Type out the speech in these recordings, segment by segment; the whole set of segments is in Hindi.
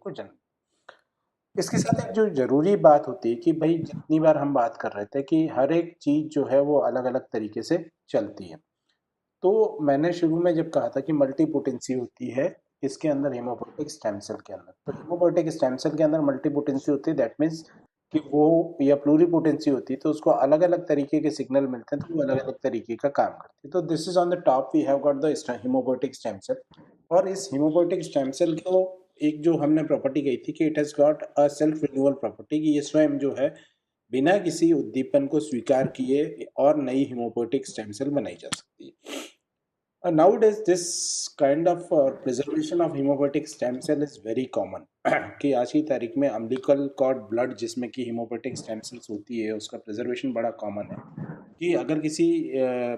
को जन्म। इसके साथ एक जो ज़रूरी बात होती है कि भाई जितनी बार हम बात कर रहे थे कि हर एक चीज़ जो है वो अलग-अलग तरीके से चलती है। तो मैंने शुरू में जब कहा था कि मल्टीपोटेंसी होती है इसके अंदर हेमोपोएटिक स्टेम सेल के अंदर, तो हेमोपोएटिक स्टेम सेल के अंदर मल्टीपोटेंसी होती है, दैट मीन्स कि वो या प्लूरीपोटेंसी होती है तो उसको अलग-अलग तरीके के सिग्नल मिलते हैं तो वो अलग-अलग तरीके का काम करती है। तो this is on the top we have got the haemopoietic stem cell. और इस हेमोपोएटिक स्टेम सेल को एक जो हमने प्रॉपर्टी कही थी कि it has got a self renewal property, कि ये स्वयं जो है बिना किसी उद्दीपन को स्वीकार किए और नई हेमोपोएटिक स्टेम सेल बनाई जा सकती है। Nowadays, this kind of preservation of hemopoietic stem cell is very common. कि आज की तारीख में अम्बिलिकल कॉर्ड ब्लड जिसमें कि हेमोपोएटिक स्टेम सेल्स होती है उसका प्रिजर्वेशन बड़ा कॉमन है। कि अगर किसी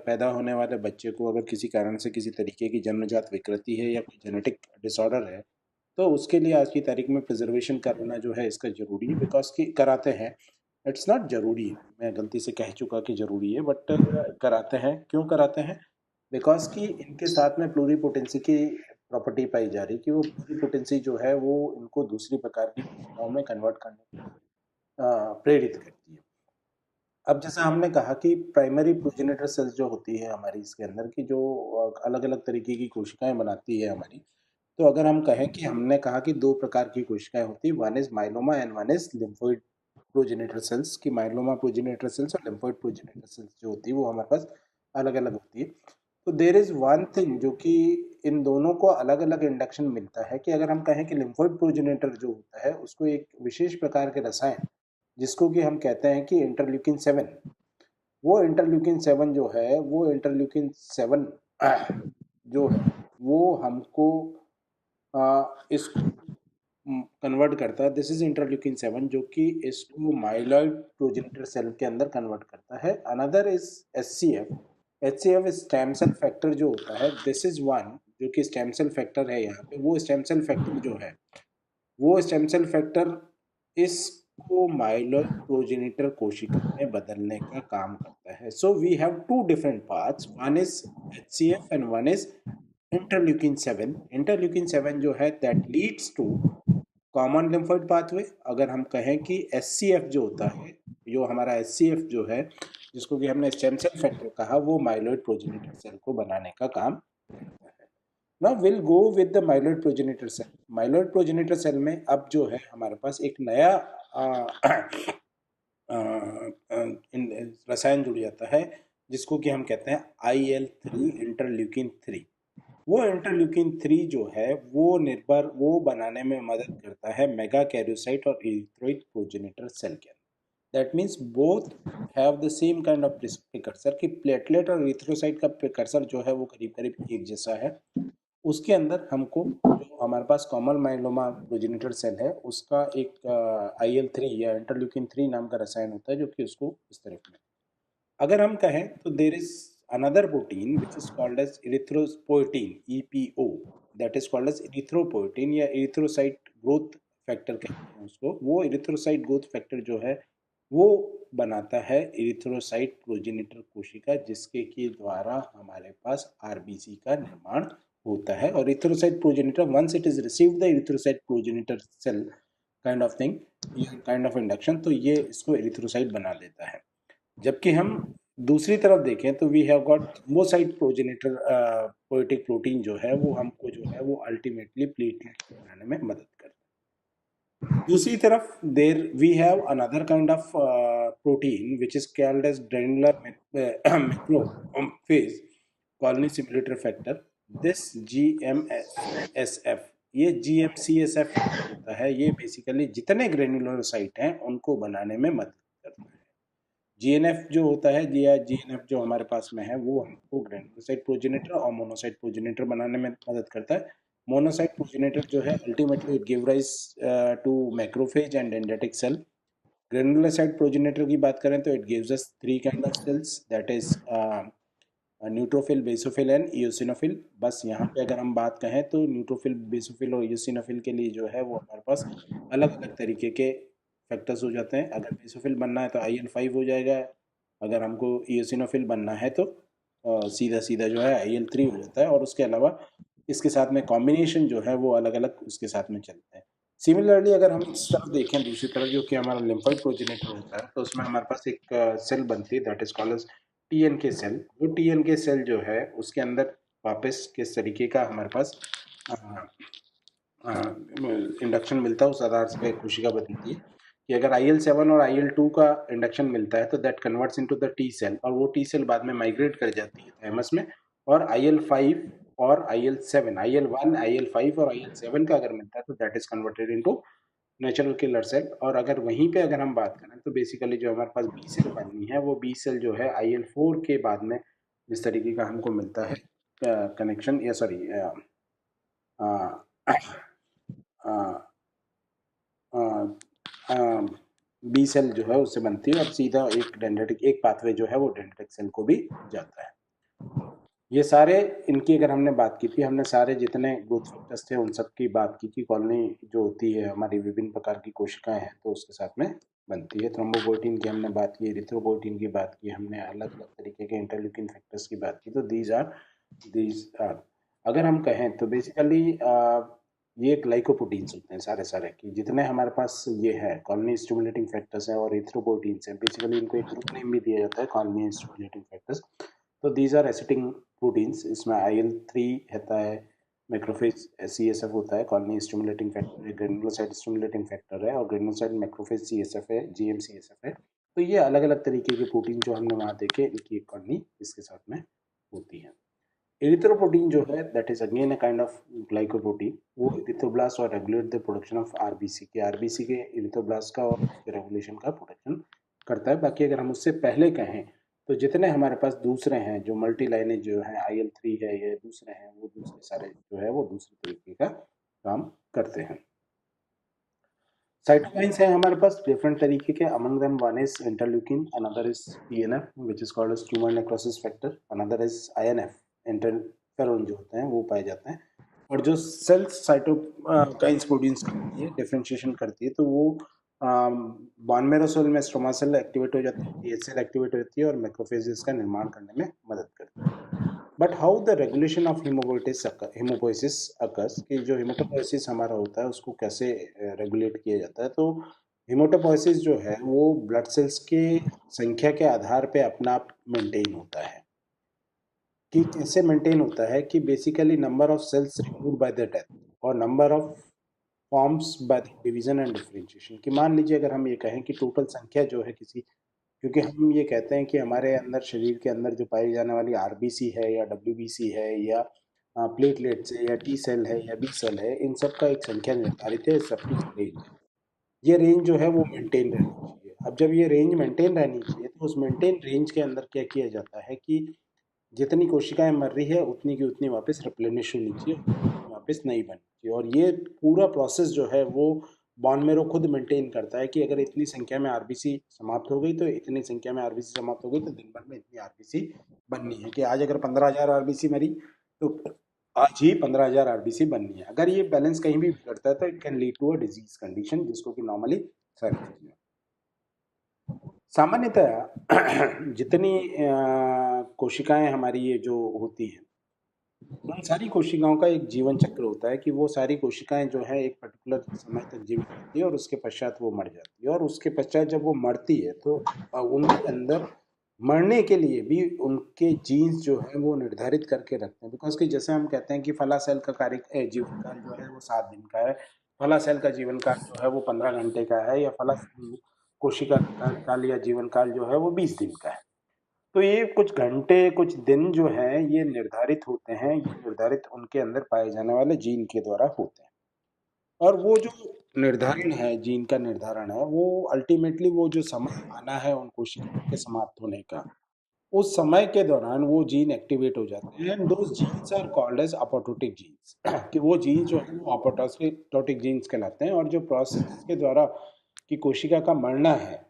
पैदा होने वाले बच्चे को अगर किसी कारण से किसी तरीके की जन्मजात विकृति है या कोई जेनेटिक डिसऑर्डर है तो उसके लिए आज की तारीख में प्रिजर्वेशन करना जो है इसका ज़रूरी है, बिकॉज कि कराते हैं। इट्स नॉट ज़रूरी है, मैं गलती से कह चुका कि ज़रूरी है, बट कराते हैं। क्यों कराते हैं? बिकॉज कि इनके साथ में प्लूरीपोटेंसी की प्रॉपर्टी पाई जा रही कि वो प्लूरीपोटेंसी जो है वो इनको दूसरी प्रकार की कोशिकाओं में कन्वर्ट करने के लिए प्रेरित करती है। अब जैसा हमने कहा कि प्राइमरी प्रोजेनिटर सेल्स जो होती है हमारी इसके अंदर की जो अलग अलग तरीके की कोशिकाएं बनाती है हमारी, तो अगर हम कहें कि हमने कहा कि दो प्रकार की कोशिकाएं होती है, one is myeloma and one is lymphoid progenitor cells. की माइलोमा प्रोजेनिटर सेल्स और लिम्फोइड प्रोजेनिटर सेल्स जो होती है वो हमारे पास अलग अलग होती है। तो देर इज वन थिंग जो कि इन दोनों को अलग अलग इंडक्शन मिलता है कि अगर हम कहें कि लिम्फोइड प्रोजेनिटर जो होता है उसको एक विशेष प्रकार के रसायन जिसको कि हम कहते हैं कि इंटरल्यूकिन 7, वो इंटरल्यूकिन 7 जो है वो इंटरल्यूकिन 7 जो है वो हमको इसको कन्वर्ट करता है। दिस इज इंटरल्यूकिन 7 जो कि इसको माइलॉइड प्रोजेनिटर सेल के अंदर कन्वर्ट करता है। Another is HCF. HCF stem cell factor जो होता है, दिस इज वन जो कि स्टेम सेल फैक्टर है यहाँ पे। वो स्टेम सेल फैक्टर जो है वो स्टेम सेल फैक्टर इसको माइलर प्रोजेनिटर कोशिका में बदलने का काम करता है। So we have two different paths, one is HCF and one is interleukin 7। Interleukin 7 जो है that leads to common lymphoid pathway. अगर हम कहें कि एचसीएफ जो होता है, जो हमारा एचसीएफ जो है जिसको कि हमने स्टेम सेल फैक्टर कहा, वो माइलॉइड प्रोजेनिटर सेल को बनाने का काम करता है। Now we'll go with the myeloid progenitor cell. Myeloid progenitor cell में अब जो है हमारे पास एक नया रसायन जुड़ जाता है जिसको कि हम कहते हैं IL-3 इंटरल्यूकिन 3। वो इंटरल्यूकिन 3 जो है वो बनाने में मदद करता है मेगा कैरियोसाइट और इरिथ्रोइड प्रोजेनिटर सेल के अंदर। That means both have the same kind of precursor कि प्लेटलेट और इरिथ्रोसाइट का प्रिकर्सर जो है वो करीब करीब एक जैसा है। उसके अंदर हमको जो हमारे पास कॉमन माइलोमा प्रोजेनिटर सेल है उसका एक IL-3 या इंटरल्यूकिन 3 नाम का रसायन होता है जो कि उसको इस तरफ में। अगर हम कहें तो there is another protein which is called as erythropoietin EPO, that is called as erythropoietin या इरिथ्रोसाइट ग्रोथ फैक्टर कहते हैं उसको। वो इरिथ्रोसाइट ग्रोथ फैक्टर जो है वो बनाता है इरिथ्रोसाइट प्रोजेनिटर कोशिका जिसके के द्वारा हमारे पास आरबीसी का निर्माण होता है। और erythrocyte progenitor once it is received the erythrocyte progenitor cell kind of thing, kind of induction, तो ये इसको इरिथ्रोसाइट बना देता है। जबकि हम दूसरी तरफ देखें तो we have got thrombocyte progenitor poetic protein जो है वो हमको जो है वो अल्टीमेटली प्लेटलेट बनाने में मदद करता है। दूसरी तरफ there we have another kind of protein which is called as granular macrophage colony simulator factor, this GMCSF। ये GMCSF होता है, ये बेसिकली जितने ग्रेनुलोसाइट हैं उनको बनाने में मदद करता है। GNF जो होता है या GNF जो हमारे पास में है वो हमको ग्रेनुलोसाइट प्रोजेनेटर और मोनोसाइट प्रोजेनेटर बनाने में मदद करता है। मोनोसाइट प्रोजेनेटर जो है ultimately it give rise to macrophage and dendritic cell. Granulocyte progenitor की बात करें तो it gives us three kind of cells, that is neutrophil, basophil and eosinophil. बस यहाँ पे अगर हम बात कहें तो न्यूट्रोफिल, बेसोफिल और इयोसिनोफिल के लिए जो है वो हमारे पास अलग अलग तरीके के फैक्टर्स हो जाते हैं। अगर बेसोफिल बनना है तो IL-5 हो जाएगा, अगर हमको इयोसिनोफिल बनना है तो सीधा सीधा जो है IL-3 हो जाता है। और उसके अलावा इसके साथ में कॉम्बिनेशन जो है वो अलग अलग उसके साथ में चलते हैं। सिमिलरली अगर हम इस तरफ देखें दूसरी तरफ जो कि हमारा लिम्फोइड प्रोजेनेटर होता है, तो उसमें हमारे पास एक सेल बनती है that is called as TNK cell. वो टीएनके सेल जो है उसके अंदर वापस किस तरीके का हमारे पास इंडक्शन मिलता है, उस आधार से कोशिका बदलती है कि अगर IL-7 और IL-2 का इंडक्शन मिलता है तो that converts into the T cell, और वो टी सेल बाद में माइग्रेट कर जाती है थाइमस में, और IL-5 और IL-7, IL-1, IL-5 और IL-7 का अगर मिलता है तो that is converted into natural killer cell. और अगर वहीं पे अगर हम बात करें तो बेसिकली जो हमारे पास बी सेल बननी है, वो बी सेल जो है IL-4 के बाद में जिस तरीके का हमको मिलता है कनेक्शन, या सॉरी बी सेल जो है उससे बनती है, और सीधा एक डेंड्रिटिक एक पाथवे जो है वो डेंड्रिटिक सेल को भी जाता है। ये सारे इनकी अगर हमने बात की थी, हमने सारे जितने ग्रोथ फैक्टर्स थे उन सब की बात की कि कॉलोनी जो होती है हमारी विभिन्न प्रकार की कोशिकाएं हैं तो उसके साथ में बनती है। थ्रोम्बोपोइटिन की हमने बात की, एरिथ्रोपोइटिन की बात की, हमने अलग अलग तरीके के इंटरल्यूकिन फैक्टर्स की बात की। तो दीज आर अगर हम कहें तो बेसिकली ये ग्लाइकोप्रोटीन्स होते हैं सारे सारे कि जितने हमारे पास ये है कॉलोनी स्टिमुलेटिंग फैक्टर्स हैं और एरिथ्रोपोइटिन्स हैं, बेसिकली इनको एक ग्रुप नेम भी दिया जाता है कॉलोनी स्टिमुलेटिंग फैक्टर्स। तो दीज आर एसिटिक प्रोटीन्स। इसमें IL-3 रहता है, मैक्रोफेज CSF होता है, colony stimulating factor, granulocyte stimulating factor है, और ग्रेनुलोसाइट मैक्रोफेज CSF है, GM-CSF है। तो ये अलग अलग तरीके के प्रोटीन जो हमने वहाँ देखे, इनकी एक कॉलोनी इसके साथ में होती है। एरिथ्रोपोटीन जो है that is again a kind of glycoprotein. वो एरिथ्रोब्लास्ट और regulate the production of RBC के एरिथ्रोब्लास्ट का और रेगुलेशन का प्रोडक्शन करता है। बाकी अगर हम उससे पहले कहें तो जितने हमारे पास दूसरे हैं जो मल्टी लाइनेज जो है IL-3 है, ये दूसरे हैं, वो दूसरे सारे जो है वो दूसरे तरीके का काम करते हैं। साइटोकाइंस है हमारे पास डिफरेंट तरीके के, among them one is interleukin, another is TNF which is called as tumour necrosis factor, another is INF, interferon जो होते हैं वो पाए जाते हैं। और जो सेल्स साइटोकाइंस प्रोटीन्स करती है, डिफरेंशिएशन करती है, तो वो बोन मैरो सेल में स्ट्रोमा सेल एक्टिवेट हो जाती है, TH सेल एक्टिवेट होती है और मैक्रोफेजेस का निर्माण करने में मदद करती है। But how the regulation of haemopoiesis occurs, कि जो हिमोटोपोइसिस हमारा होता है उसको कैसे रेगुलेट किया जाता है। तो हिमोटोपोइसिस जो है वो ब्लड सेल्स के संख्या के आधार पे अपना आप मेंटेन होता है। कि कैसे मेंटेन होता है कि basically number of cells remove by the death और number of forms by the division and differentiation. कि मान लीजिए अगर हम ये कहें कि टोटल संख्या जो है किसी, क्योंकि हम ये कहते हैं कि हमारे अंदर शरीर के अंदर जो पाई जाने वाली आरबीसी है या WBC है या प्लेटलेट्स है या टी सेल है या बी सेल है, इन सब का एक संख्या निर्धारित है, सबकी रेंज है। ये रेंज जो है वो मेंटेन रहनी चाहिए। अब जब ये रेंज मेंटेन रहनी चाहिए तो उस मेंटेन रेंज के अंदर क्या किया जाता है कि जितनी कोशिकाएं मर रही है उतनी की उतनी वापस रिप्लेनिश होनी चाहिए, वापस नहीं बननी चाहिए। और ये पूरा प्रोसेस जो है वो बॉन मेरो खुद मेंटेन करता है कि अगर इतनी संख्या में आरबीसी समाप्त हो गई तो इतनी संख्या में आरबीसी समाप्त हो गई तो दिन भर में इतनी आरबीसी बननी है। कि आज अगर 15,000 आरबीसी मरी तो आज ही 15,000 आरबीसी बननी है। अगर ये बैलेंस कहीं भी बिगड़ता है तो it can lead to a disease condition, जिसको कि नॉर्मली सर्जरी। सामान्यतः जितनी कोशिकाएं हमारी ये जो होती हैं, उन सारी कोशिकाओं का एक जीवन चक्र होता है कि वो सारी कोशिकाएं जो है एक पर्टिकुलर समय तक जीवित रहती है और उसके पश्चात वो मर जाती है। और उसके पश्चात जब वो मरती है तो उनके अंदर मरने के लिए भी उनके जीन्स जो है वो निर्धारित करके रखते हैं। बिकॉज कि जैसे हम कहते हैं कि फला सेल का जीवन काल जो है वो 7 दिन का है, फला सेल का जीवन काल जो है वो 15 घंटे का है, या फला कोशिका काल या जीवन काल जो है वो 20 दिन का है। तो ये कुछ घंटे कुछ दिन जो है ये निर्धारित होते हैं, ये निर्धारित उनके अंदर पाए जाने वाले जीन के द्वारा होते हैं। और वो जो निर्धारण है, जीन का निर्धारण है, वो अल्टीमेटली वो जो समय आना है उन कोशिकाओं के समाप्त होने का, उस समय के दौरान वो जीन एक्टिवेट हो जाते हैं। And those genes are called as apoptotic genes. कि वो जीन जो है वो अपोटोटिक जीन्स कहलाते हैं। और जो प्रोसेस के द्वारा कि कोशिका का मरना है,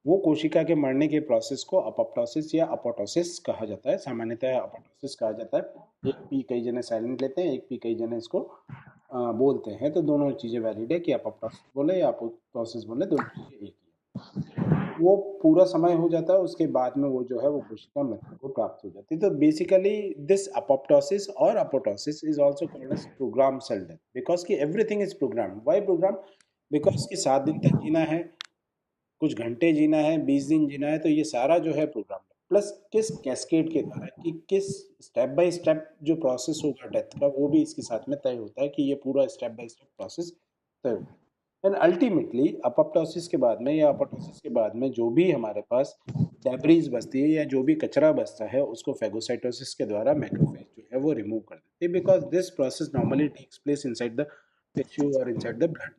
वो कोशिका के मरने के प्रोसेस को अपोप्टोसिस या अपोटोसिस कहा जाता है। सामान्यतः अपोटोसिस कहा जाता है। एक पी कई जने साइलेंट लेते हैं, एक पी कई जने इसको बोलते हैं। तो दोनों चीज़ें वैलिड है कि अपोप्टोसिस बोले या अपोप्टोसिस बोले, दोनों चीज़ें एक ही है। वो पूरा समय हो जाता है, उसके बाद में वो जो है वो कोशिका मृत्यु को प्राप्त हो जाती है। तो बेसिकली दिस अपोप्टोसिस और apoptosis is also called as program cell death, because कि everything is program. Why program? Because कि 7 दिन तक जीना है, कुछ घंटे जीना है, 20 दिन जीना है, तो ये सारा जो है प्रोग्राम है। प्लस किस कैस्केड के द्वारा, कि किस स्टेप बाय स्टेप जो प्रोसेस होगा डेथ का, वो भी इसके साथ में तय होता है कि ये पूरा स्टेप बाय स्टेप प्रोसेस तय होता है। एंड अल्टीमेटली अपोप्टोसिस के बाद में या अपोटोसिस के बाद में जो भी हमारे पास डेब्रीज बचती है या जो भी कचरा बचता है, उसको फेगोसाइटोसिस के द्वारा मैक्रोफेज जो है वो रिमूव कर देते हैं, because this process normally takes place inside the tissue और इनसाइड द ब्लड।